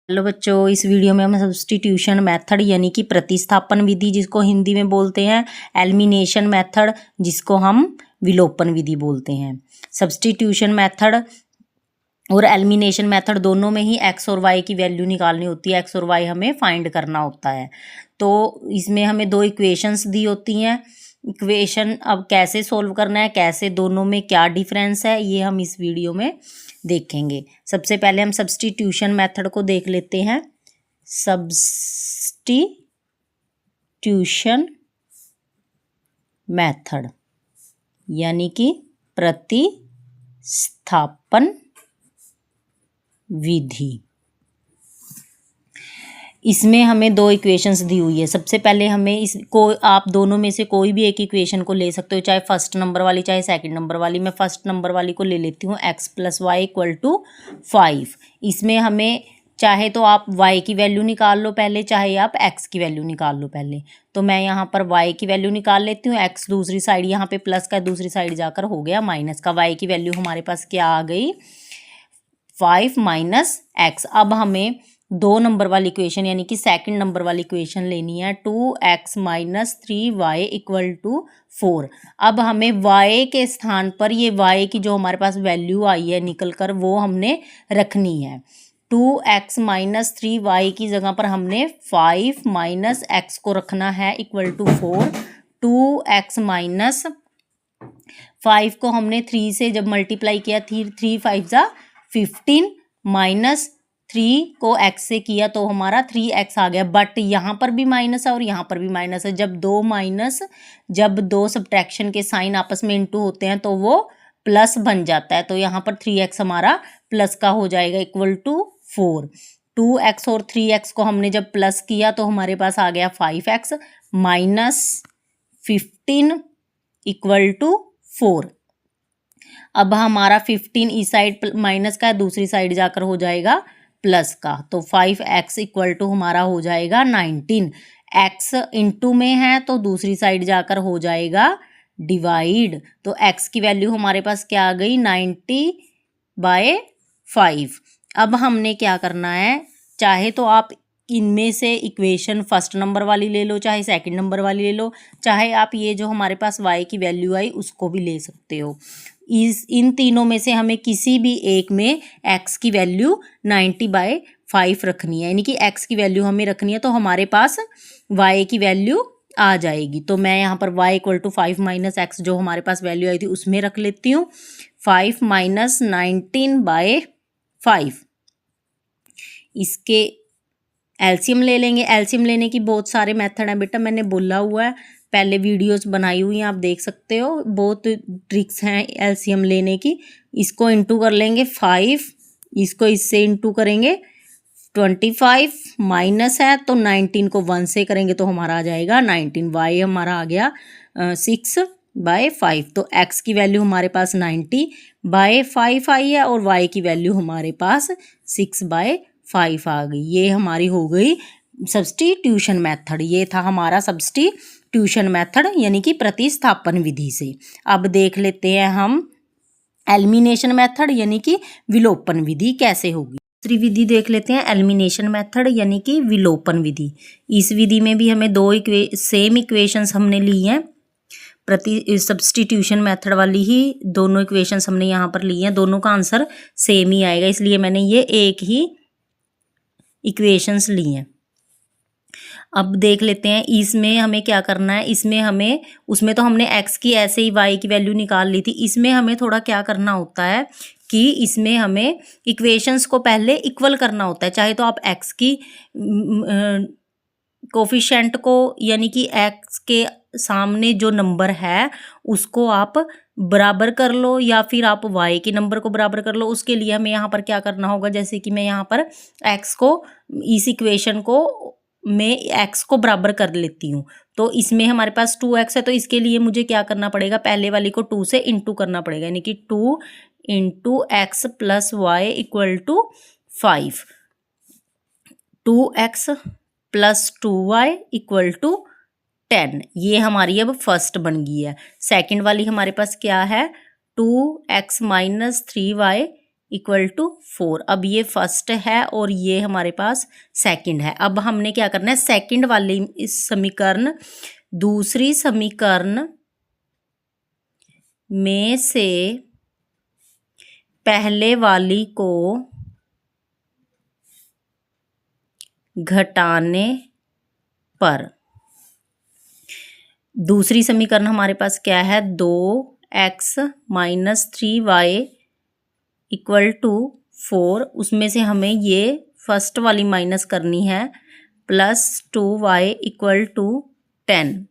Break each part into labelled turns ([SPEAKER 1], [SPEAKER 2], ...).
[SPEAKER 1] Hello बच्चों, इस video में हम सब्स्टिट्यूशन मेथड यानी कि प्रतिस्थापन विधि जिसको हिंदी में बोलते हैं, एलिमिनेशन मेथड जिसको हम विलोपन विधि बोलते हैं। सब्स्टिट्यूशन मेथड और एलिमिनेशन मेथड दोनों में ही एक्स और वाई की वैल्यू निकालनी होती है, एक्स और वाई हमें फाइंड करना होता है। तो इसमें हमें दो इक्वेशंस दी होती हैं। इक्वेशन अब कैसे सोल्व करना है, कैसे दोनों में क्या डिफरेंस है, ये हम इस वीडियो में देखेंगे। सबसे पहले हम सब्स्टिट्यूशन मेथड को देख लेते हैं। सब्स्टिट्यूशन मेथड यानी कि प्रतिस्थापन विधि। इसमें हमें दो इक्वेशंस दी हुई है। सबसे पहले हमें इसको आप दोनों में से कोई भी एक इक्वेशन को ले सकते हो, चाहे फर्स्ट नंबर वाली चाहे सेकंड नंबर वाली। मैं फर्स्ट नंबर वाली को ले लेती हूँ, x + y = 5। इसमें हमें चाहे तो आप y की वैल्यू निकाल लो पहले, चाहे आप x की वैल्यू निकाल लो पहले। तो मैं यहाँ पर y की वैल्यू निकाल लेती हूँ। x दूसरी साइड, यहाँ पे प्लस का दूसरी साइड जाकर हो गया माइनस का। y की वैल्यू हमारे पास क्या आ गई, 5 - x। अब हमें दो नंबर वाली इक्वेशन यानी कि सेकंड नंबर वाली इक्वेशन लेनी है, 2x - 3y = 4। अब हमें y के स्थान पर ये y की जो हमारे पास वैल्यू आई है निकल कर, वो हमने रखनी है। 2x - 3y की जगह पर हमने 5 - x को रखना है = 4। 2x - 5 को हमने 3 से जब मल्टीप्लाई किया, 3 × 5 = 15 माइनस 3 को x से किया तो हमारा 3x आ गया। बट यहाँ पर भी माइनस है और यहाँ पर भी माइनस है। जब दो सब्ट्रैक्शन के साइन आपस में इंटू होते हैं तो वो प्लस बन जाता है। तो यहाँ पर 3x हमारा प्लस का हो जाएगा = 4। 2x और 3x को हमने जब प्लस किया तो हमारे पास आ गया 5x - 15 = 4। अब हमारा 15 इस साइड माइनस का है, दूसरी साइड जाकर हो जाएगा प्लस का। तो 5x = हमारा हो जाएगा 19। x इंटू में है तो दूसरी साइड जाकर हो जाएगा डिवाइड। तो x की वैल्यू हमारे पास क्या आ गई, 90/5। अब हमने क्या करना है, चाहे तो आप इनमें से इक्वेशन फर्स्ट नंबर वाली ले लो, चाहे सेकंड नंबर वाली ले लो, चाहे आप ये जो हमारे पास y की वैल्यू आई उसको भी ले सकते हो। इन तीनों में से हमें किसी भी एक में x की वैल्यू 90/5 रखनी है, यानी कि x की वैल्यू हमें रखनी है। तो हमारे पास y की वैल्यू आ जाएगी। तो मैं यहाँ पर y = 5 - x जो हमारे पास वैल्यू आई थी उसमें रख लेती हूँ। 5 - 19/5। इसके एलसीएम ले लेंगे। एलसीएम लेने की बहुत सारे मेथड हैं बेटा, मैंने बोला हुआ है, पहले वीडियोस बनाई हुई हैं, आप देख सकते हो। बहुत ट्रिक्स हैं एलसीएम लेने की। इसको इंटू कर लेंगे 5, इसको इससे इंटू करेंगे 25, माइनस है तो 19 को 1 से करेंगे तो हमारा आ जाएगा 19। y हमारा आ गया 6/5। तो x की वैल्यू हमारे पास 90/5 आई है और y की वैल्यू हमारे पास 6/5 आ गई। ये हमारी हो गई सब्स्टिट्यूशन मेथड। ये था हमारा सब्स्टिट्यूशन मेथड यानी कि प्रतिस्थापन विधि से। अब देख लेते हैं हम एलिमिनेशन मेथड यानी कि विलोपन विधि कैसे होगी। दूसरी विधि देख लेते हैं, एलिमिनेशन मेथड यानी कि विलोपन विधि। इस विधि में भी हमें दो सेम इक्वेशंस हमने ली हैं। सब्स्टिट्यूशन मेथड वाली ही दोनों इक्वेशंस हमने यहाँ पर ली हैं, दोनों का आंसर सेम ही आएगा, इसलिए मैंने ये एक ही इक्वेशंस ली हैं। अब देख लेते हैं इसमें हमें क्या करना है। उसमें तो हमने x की ऐसे ही y की वैल्यू निकाल ली थी। इसमें हमें थोड़ा क्या करना होता है कि इसमें हमें इक्वेशंस को पहले इक्वल करना होता है। चाहे तो आप x की कोफिशिएंट को यानी कि x के सामने जो नंबर है उसको आप बराबर कर लो, या फिर आप y के नंबर को बराबर कर लो। उसके लिए हमें यहाँ पर क्या करना होगा, जैसे कि मैं यहाँ पर x को इस इक्वेशन को मैं x को बराबर कर लेती हूँ। तो इसमें हमारे पास 2x है, तो इसके लिए मुझे क्या करना पड़ेगा, पहले वाली को 2 से इंटू करना पड़ेगा, यानी कि 2 × x + y = 5। 2x + 2y = 10। ये हमारी अब फर्स्ट बन गई है। सेकंड वाली हमारे पास क्या है, 2x - 3y इक्वल टू 4। अब ये फर्स्ट है और ये हमारे पास सेकंड है। अब हमने क्या करना है, सेकंड वाली इस समीकरण दूसरी समीकरण में से पहले वाली को घटाने पर, दूसरी समीकरण हमारे पास क्या है, 2x minus 3y equal to 4, उसमें से हमें ये फर्स्ट वाली माइनस करनी है, plus 2y equal to 10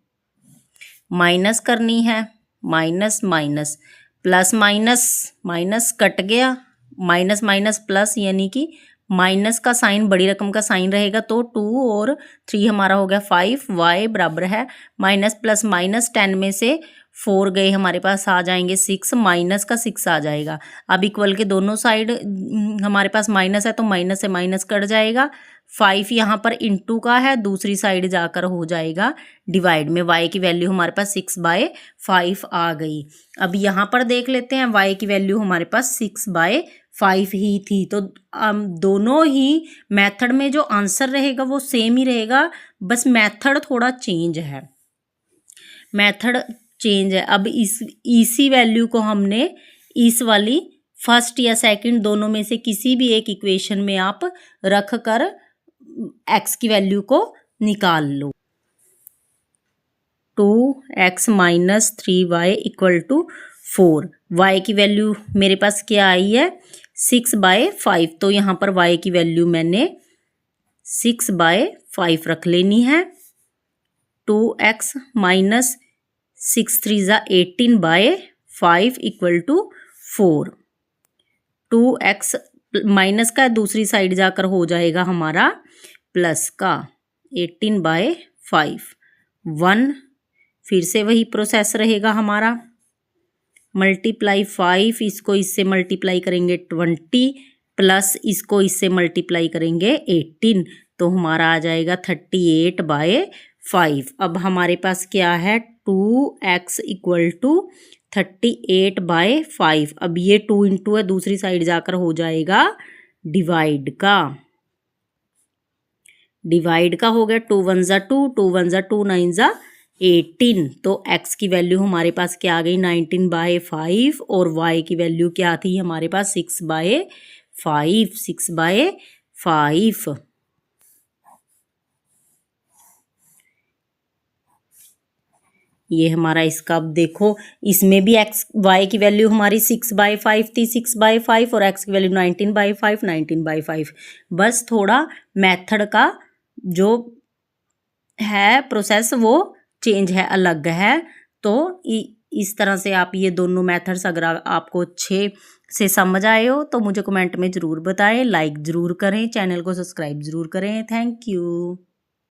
[SPEAKER 1] minus करनी है, minus minus plus minus minus cut गया, माइनस माइनस प्लस, यानी कि माइनस का साइन बड़ी रकम का साइन रहेगा, तो 2 और 3 हमारा हो गया 5, y बराबर है माइनस प्लस माइनस 10 में से 4 गए, हमारे पास आ जाएंगे 6, माइनस का 6 आ जाएगा। अब इक्वल के दोनों साइड हमारे पास माइनस है तो माइनस से माइनस कट जाएगा, 5 यहाँ पर इंटू का है, दूसरी साइड जाकर हो जाएगा डिवाइड में, y की वैल्यू हमारे पास 6/5 आ गई। अब यहाँ पर देख लेते हैं, y की वैल्यू हमारे पास 6/5 ही थी, तो दोनों ही मेथड में जो आंसर रहेगा वो सेम ही रहेगा, बस मेथड थोड़ा चेंज है, मेथड चेंज है। अब इसी वैल्यू को हमने इस वाली फर्स्ट या सेकंड दोनों में से किसी भी एक इक्वेशन में आप रख कर x की वैल्यू को निकाल लो। 2x minus 3y equal to 4, y की वैल्यू मेरे पास क्या आई है, 6/5, तो यहाँ पर y की वैल्यू मैंने 6/5 रख लेनी है। 2x minus 6 3 18/5 equal to 4, 2x minus का दूसरी साइड जाकर हो जाएगा हमारा प्लस का 18/5, 1 फिर से वही प्रोसेस रहेगा हमारा, मल्टीप्लाई 5, इसको इससे मल्टीप्लाई करेंगे 20, प्लस इसको इससे मल्टीप्लाई करेंगे 18, तो हमारा आ जाएगा 38/5। अब हमारे पास क्या है, 2x इक्वल टू 38/5। अब ये 2 इंटू है, दूसरी साइड जाकर हो जाएगा डिवाइड का, डिवाइड का हो गया, 2 1 ज़ा 2, 2 1 ज़ा 2, 9 ज़ा 18, तो x की वैल्यू हमारे पास क्या आ गई, 19/5, और y की वैल्यू क्या थी हमारे पास, 6/5, 6/5। ये हमारा इसका, अब देखो इसमें भी y की वैल्यू हमारी 6/5 थी, 6/5, और x की वैल्यू 19/5, 19/5। बस थोड़ा मेथड का जो है प्रोसेस वो चेंज है, अलग है। तो इस तरह से आप ये दोनों मेथड्स अगर आपको अच्छे से समझ आए हो तो मुझे कमेंट में ज़रूर बताएं, लाइक ज़रूर करें, चैनल को सब्सक्राइब ज़रूर करें। Thank you.